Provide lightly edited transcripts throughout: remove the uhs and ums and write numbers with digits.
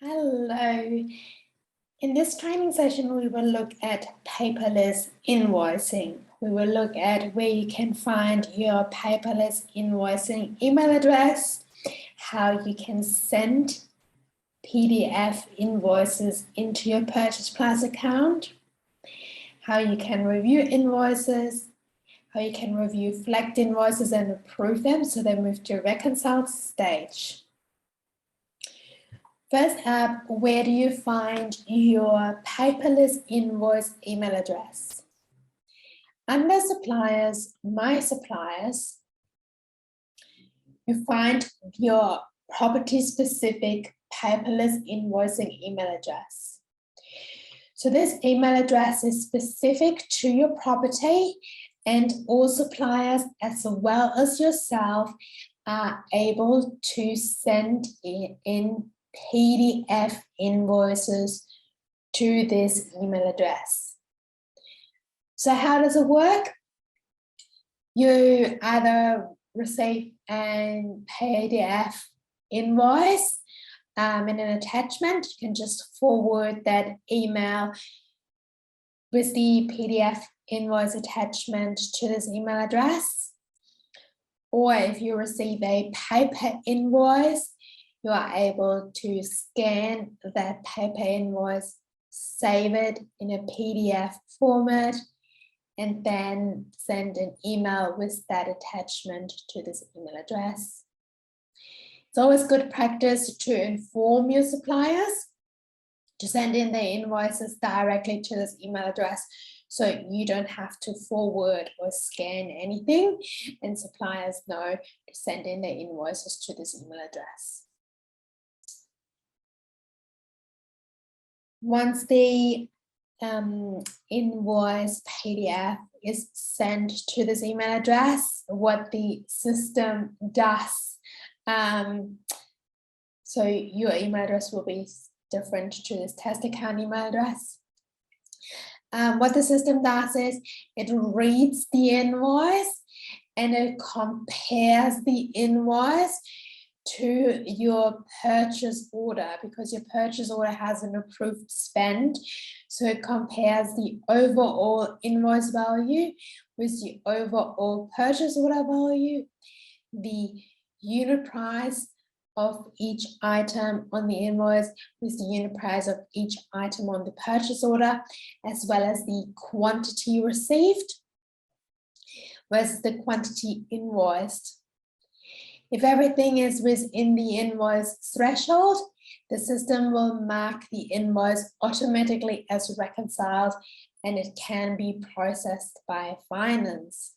Hello. In this training session, we will look at paperless invoicing. We will look at where you can find your paperless invoicing email address, how you can send PDF invoices into your PurchasePlus account, how you can review invoices, how you can review flagged invoices and approve them so they move to a reconciled stage. First up, where do you find your paperless invoice email address? Under suppliers, my suppliers, you find your property-specific paperless invoicing email address. So this email address is specific to your property, and all suppliers as well as yourself are able to send in PDF invoices to this email address. So how does it work? You either receive an PDF invoice in an attachment. You can just forward that email with the PDF invoice attachment to this email address. Or if you receive a paper invoice, you are able to scan that paper invoice, save it in a PDF format, and then send an email with that attachment to this email address. It's always good practice to inform your suppliers to send in their invoices directly to this email address, so you don't have to forward or scan anything, and suppliers know to send in their invoices to this email address. Once the invoice PDF is sent to this email address, what the system does, so your email address will be different to this test account email address. What the system does is it reads the invoice and it compares the invoice to your purchase order, because your purchase order has an approved spend. So it compares the overall invoice value with the overall purchase order value, the unit price of each item on the invoice with the unit price of each item on the purchase order, as well as the quantity received versus the quantity invoiced. If everything is within the invoice threshold, the system will mark the invoice automatically as reconciled, and it can be processed by finance.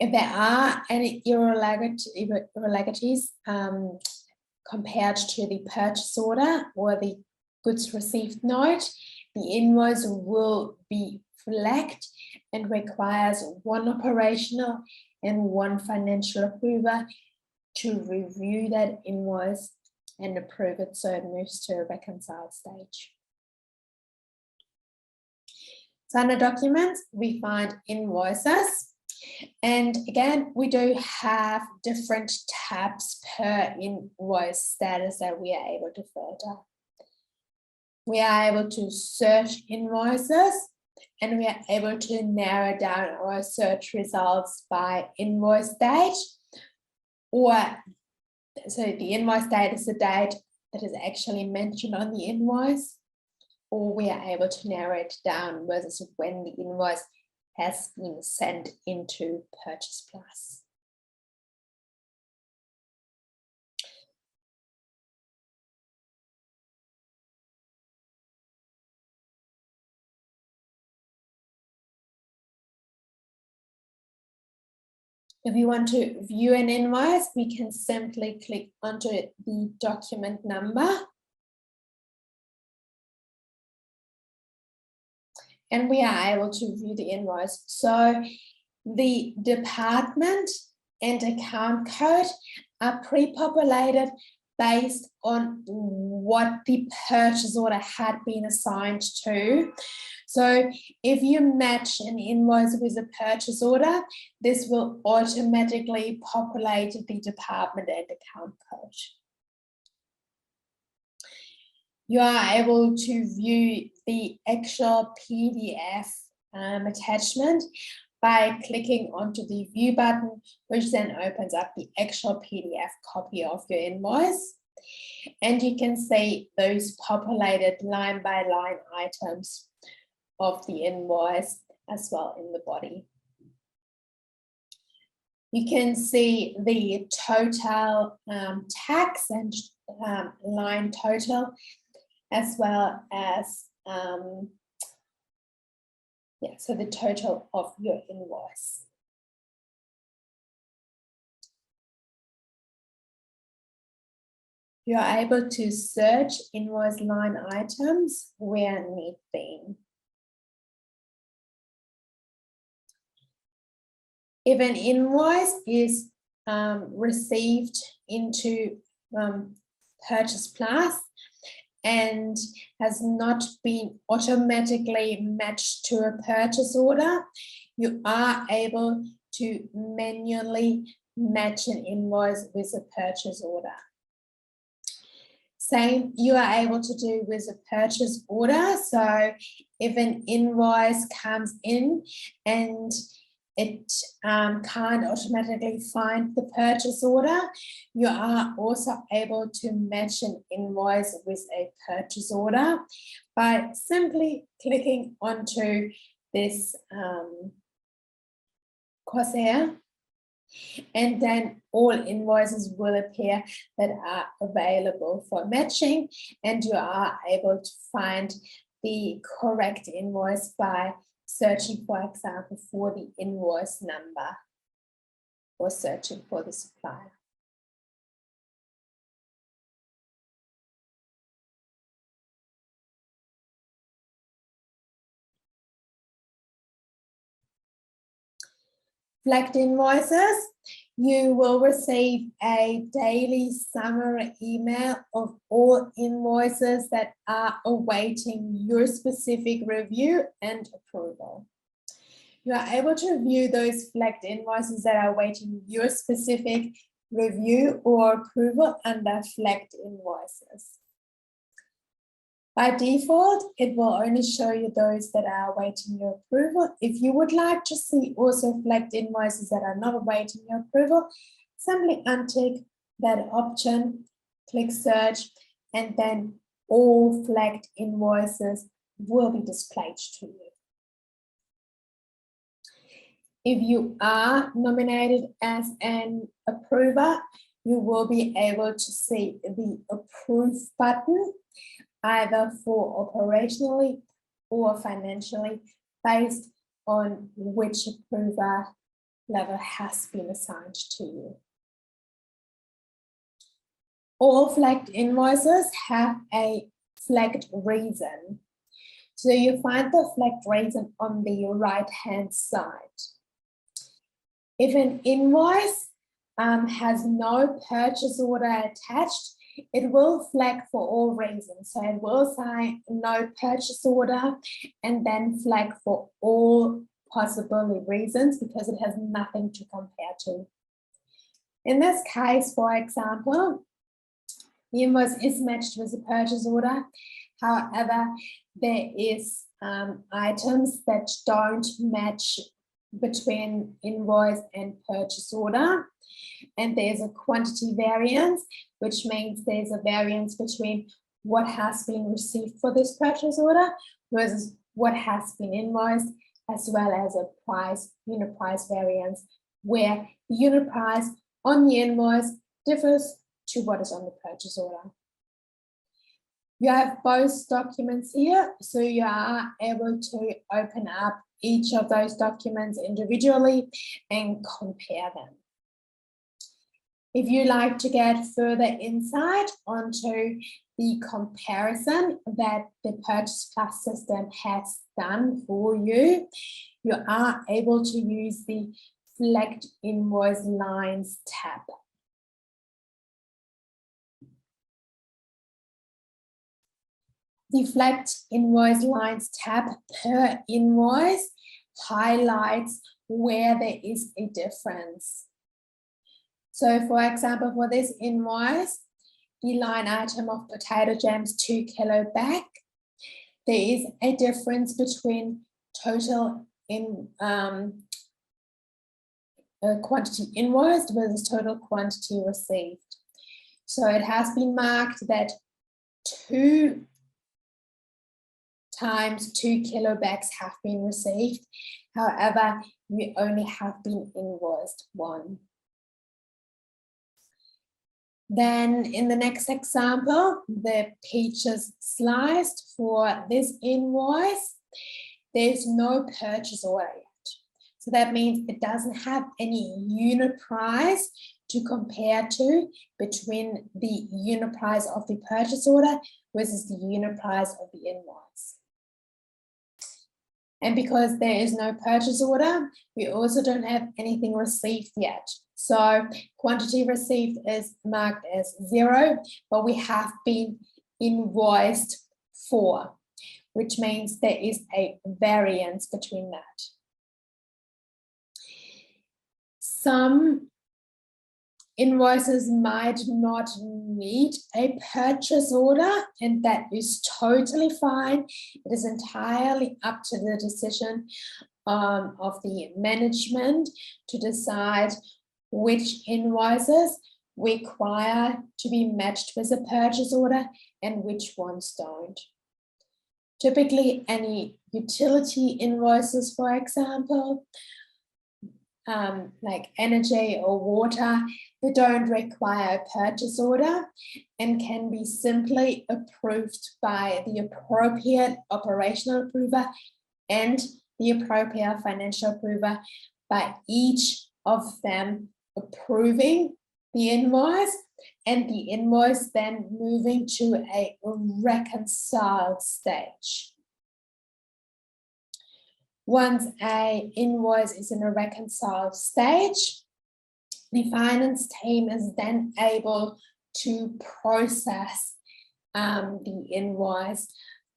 If there are any irregularities compared to the purchase order or the goods received note, the invoice will be flagged and requires one operational and one financial approver to review that invoice and approve it so it moves to a reconciled stage. So under documents, we find invoices. And again, we do have different tabs per invoice status that we are able to filter. We are able to search invoices, and we are able to narrow down our search results by invoice date, or so the invoice date is the date that is actually mentioned on the invoice, or we are able to narrow it down versus when the invoice has been sent into PurchasePlus. If you want to view an invoice, we can simply click onto the document number. And we are able to view the invoice. So the department and account code are pre-populated based on what the purchase order had been assigned to. So if you match an invoice with a purchase order, this will automatically populate the department and account code. you are able to view the actual PDF attachment by clicking onto the view button, which then opens up the actual PDF copy of your invoice. And you can see those populated line by line items of the invoice as well in the body. You can see the total tax and line total, as well as so the total of your invoice. You are able to search invoice line items where need be. If an invoice is received into PurchasePlus and has not been automatically matched to a purchase order, you are able to manually match an invoice with a purchase order. Same you are able to do with a purchase order. So if an invoice comes in and it can't automatically find the purchase order, you are also able to match an invoice with a purchase order by simply clicking onto this crosshair, and then all invoices will appear that are available for matching, and you are able to find the correct invoice by searching, for example, for the invoice number or searching for the supplier. Flagged invoices, you will receive a daily summary email of all invoices that are awaiting your specific review and approval. You are able to view those flagged invoices that are awaiting your specific review or approval under flagged invoices. By default, it will only show you those that are awaiting your approval. If you would like to see also flagged invoices that are not awaiting your approval, simply untick that option, click search, and then all flagged invoices will be displayed to you. If you are nominated as an approver, you will be able to see the approve button, either for operationally or financially, based on which approver level has been assigned to you. All flagged invoices have a flagged reason. So you find the flagged reason on the right-hand side. If an invoice has no purchase order attached, it will flag for all reasons. So it will say no purchase order and then flag for all possible reasons because it has nothing to compare to. In this case, for example, the invoice is matched with a purchase order. However, there is items that don't match between invoice and purchase order. And there's a quantity variance, which means there's a variance between what has been received for this purchase order versus what has been invoiced, as well as a unit price variance, where the unit price on the invoice differs to what is on the purchase order. You have both documents here, so you are able to open up each of those documents individually and compare them. If you like to get further insight onto the comparison that the PurchasePlus system has done for you, you are able to use the Flagged Invoice Lines tab. The Flagged Invoice Lines tab per invoice highlights where there is a difference. So for example, for this invoice, the line item of potato jams 2 kilo bag, there is a difference between total quantity invoiced versus total quantity received. So it has been marked that 2 times 2 kilo bags have been received. However, we only have been invoiced 1. Then in the next example, the peaches sliced for this invoice, there's no purchase order yet. So that means it doesn't have any unit price to compare to between the unit price of the purchase order versus the unit price of the invoice. And because there is no purchase order, we also don't have anything received yet. So quantity received is marked as 0, but we have been invoiced 4, which means there is a variance between that. Some invoices might not need a purchase order, and that is totally fine. It is entirely up to the decision of the management to decide which invoices require to be matched with a purchase order and which ones don't. Typically, any utility invoices, for example, like energy or water, they don't require a purchase order and can be simply approved by the appropriate operational approver and the appropriate financial approver, by each of them approving the invoice and the invoice then moving to a reconciled stage. Once an invoice is in a reconciled stage, the finance team is then able to process the invoice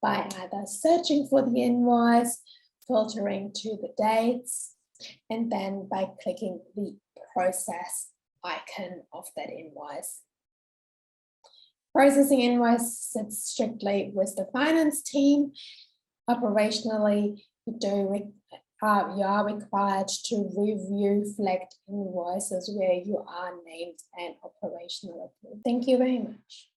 by either searching for the invoice, filtering to the dates, and then by clicking the process icon of that invoice. Processing invoice sits strictly with the finance team. Operationally, you are required to review flagged invoices where you are named an operational approver. Thank you very much.